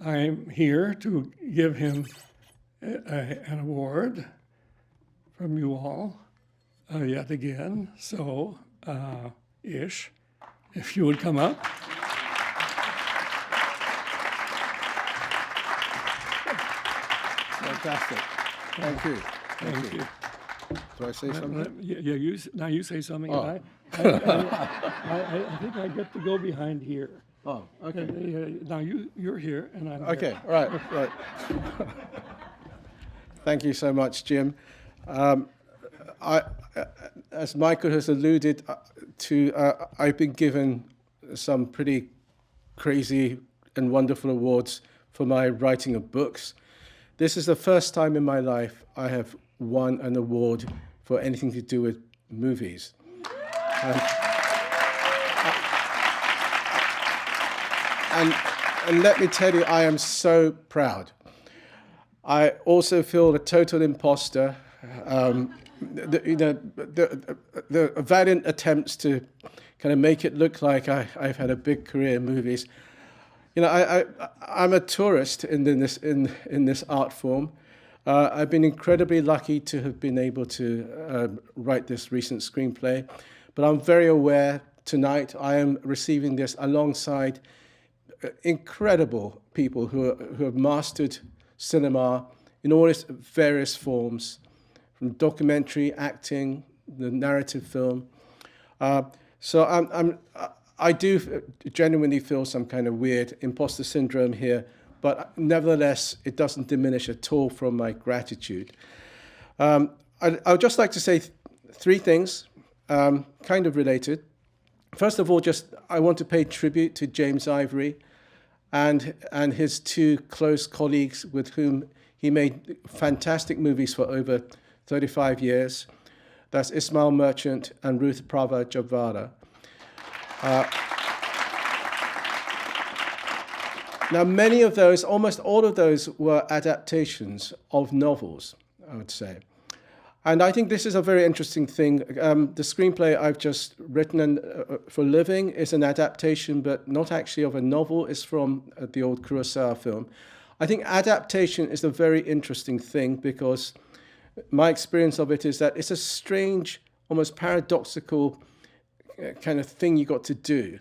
I'm here to give him an award from you all yet again. So, Ish, if you would come up. Fantastic. Thank you. Thank you. Do I say something? Yeah, now you say something. Oh. And I think I get to go behind here. Oh, okay. Now you're here, and I'm Okay, here. right. Thank you so much, Jim. As Michael has alluded to, I've been given some pretty crazy and wonderful awards for my writing of books. This is the first time in my life I have won an award for anything to do with movies. And let me tell you, I am so proud. I also feel a total imposter. The valiant attempts to kind of make it look like I've had a big career in movies. I'm a tourist in this art form. I've been incredibly lucky to have been able to write this recent screenplay, but I'm very aware tonight I am receiving this alongside incredible people who have mastered cinema in all its various forms, from documentary, acting, the narrative film. So I do genuinely feel some kind of weird imposter syndrome here, but nevertheless, it doesn't diminish at all from my gratitude. I would just like to say three things, kind of related. First of all, I want to pay tribute to James Ivory and his two close colleagues with whom he made fantastic movies for over 35 years. That's Ismail Merchant and Ruth Prava Javara. Now, many of those, almost all of those, were adaptations of novels, I would say. And I think this is a very interesting thing. The screenplay I've just written for a living is an adaptation, but not actually of a novel. It's from the old Kurosawa film. I think adaptation is a very interesting thing because my experience of it is that it's a strange, almost paradoxical kind of thing you got to do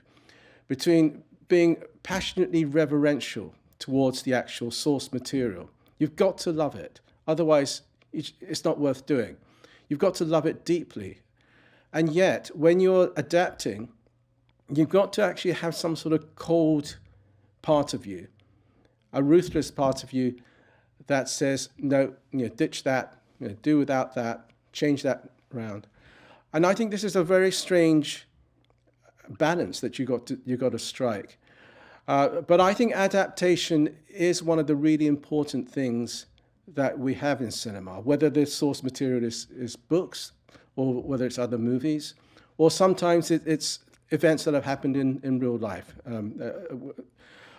between being passionately reverential towards the actual source material. You've got to love it. Otherwise, it's not worth doing. You've got to love it deeply. And yet, when you're adapting, you've got to actually have some sort of cold part of you, a ruthless part of you that says, no, ditch that, do without that, change that around. And I think this is a very strange balance that you got to strike. But I think adaptation is one of the really important things that we have in cinema, whether the source material is books or whether it's other movies, or sometimes it's events that have happened in real life.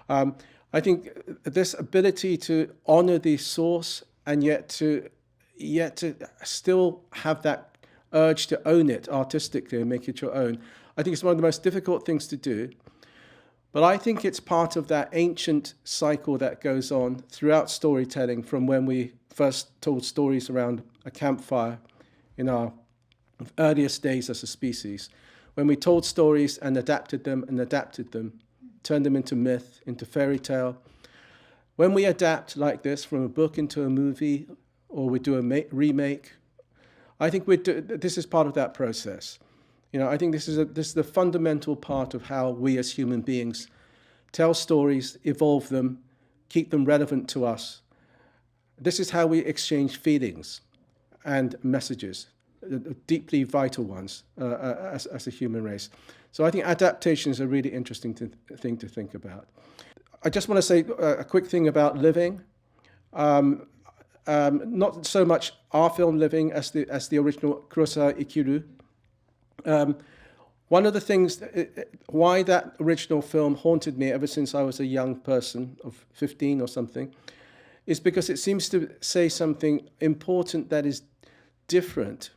I think this ability to honor the source and yet to still have that urge to own it artistically and make it your own, I think it's one of the most difficult things to do. But I think it's part of that ancient cycle that goes on throughout storytelling from when we first told stories around a campfire in our earliest days as a species, when we told stories and adapted them, turned them into myth, into fairy tale. When we adapt like this from a book into a movie, or we do a remake, I think this is part of that process. I think this is the fundamental part of how we as human beings tell stories, evolve them, keep them relevant to us. This is how we exchange feelings and messages, deeply vital ones as a human race. So I think adaptation is a really interesting thing to think about. I just want to say a quick thing about Living. Not so much our film Living as the original Kurosawa Ikiru. One of the things, why that original film haunted me ever since I was a young person of 15 or something, is because it seems to say something important that is different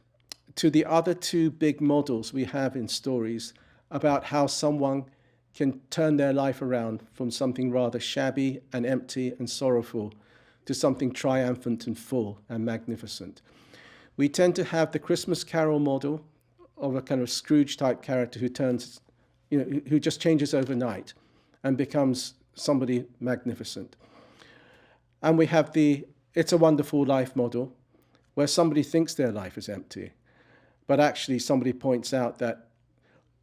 to the other two big models we have in stories about how someone can turn their life around from something rather shabby and empty and sorrowful to something triumphant and full and magnificent. We tend to have the Christmas Carol model of a kind of Scrooge-type character who just changes overnight and becomes somebody magnificent. And we have the It's a Wonderful Life model, where somebody thinks their life is empty, but actually somebody points out that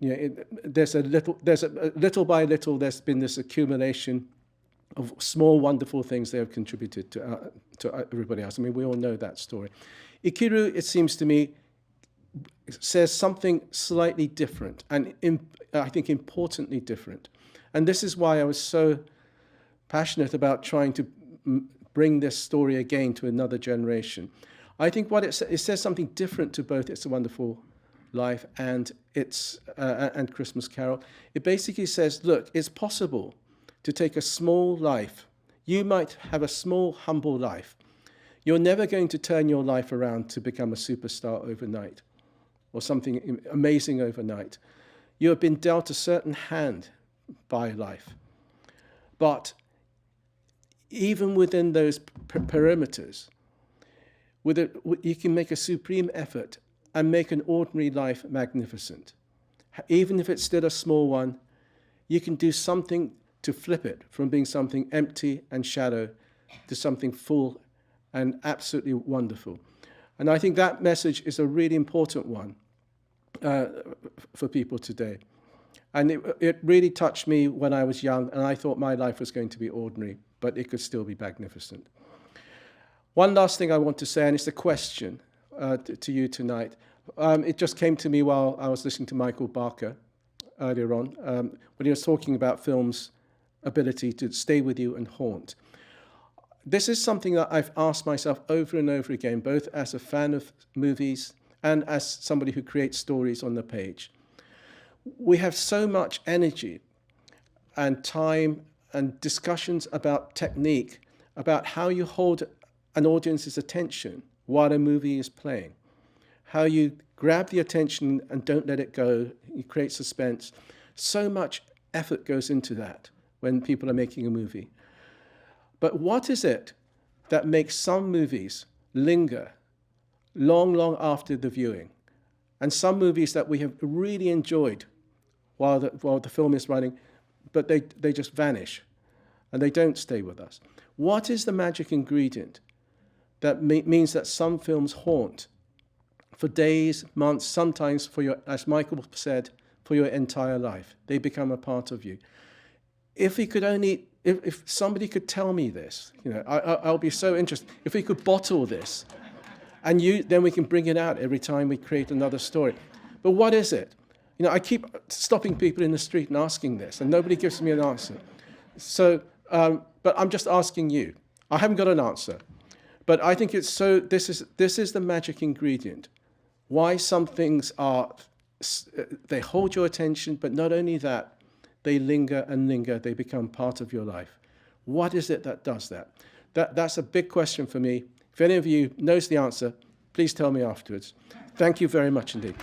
little by little, there's been this accumulation of small, wonderful things they have contributed to everybody else. I mean, we all know that story. Ikiru, it seems to me, says something slightly different, and I think importantly different. And this is why I was so passionate about trying to bring this story again to another generation. I think what it says something different to both It's a Wonderful Life and and Christmas Carol. It basically says, look, it's possible to take a small life. You might have a small, humble life. You're never going to turn your life around to become a superstar overnight or something amazing overnight. You have been dealt a certain hand by life. But even within those perimeters, you can make a supreme effort and make an ordinary life magnificent. Even if it's still a small one, you can do something to flip it from being something empty and shallow to something full and absolutely wonderful. And I think that message is a really important one for people today. And it really touched me when I was young, and I thought my life was going to be ordinary, but it could still be magnificent. One last thing I want to say, and it's a question to you tonight. It just came to me while I was listening to Michael Barker earlier on, when he was talking about film's ability to stay with you and haunt. This is something that I've asked myself over and over again, both as a fan of movies and as somebody who creates stories on the page. We have so much energy and time and discussions about technique, about how you hold an audience's attention while a movie is playing, how you grab the attention and don't let it go, you create suspense. So much effort goes into that when people are making a movie. But what is it that makes some movies linger long, long after the viewing? And some movies that we have really enjoyed while the film is running, but they just vanish and they don't stay with us. What is the magic ingredient that means that some films haunt for days, months, sometimes for your, as Michael said, for your entire life? They become a part of you. If somebody could tell me this, I'll be so interested. If we could bottle this, and then we can bring it out every time we create another story. But what is it? I keep stopping people in the street and asking this, and nobody gives me an answer. So, but I'm just asking you. I haven't got an answer, but I think it's so. This is the magic ingredient. Why some things they hold your attention, but not only that. They linger and linger, they become part of your life. What is it that does that? That's a big question for me. If any of you knows the answer, please tell me afterwards. Thank you very much indeed.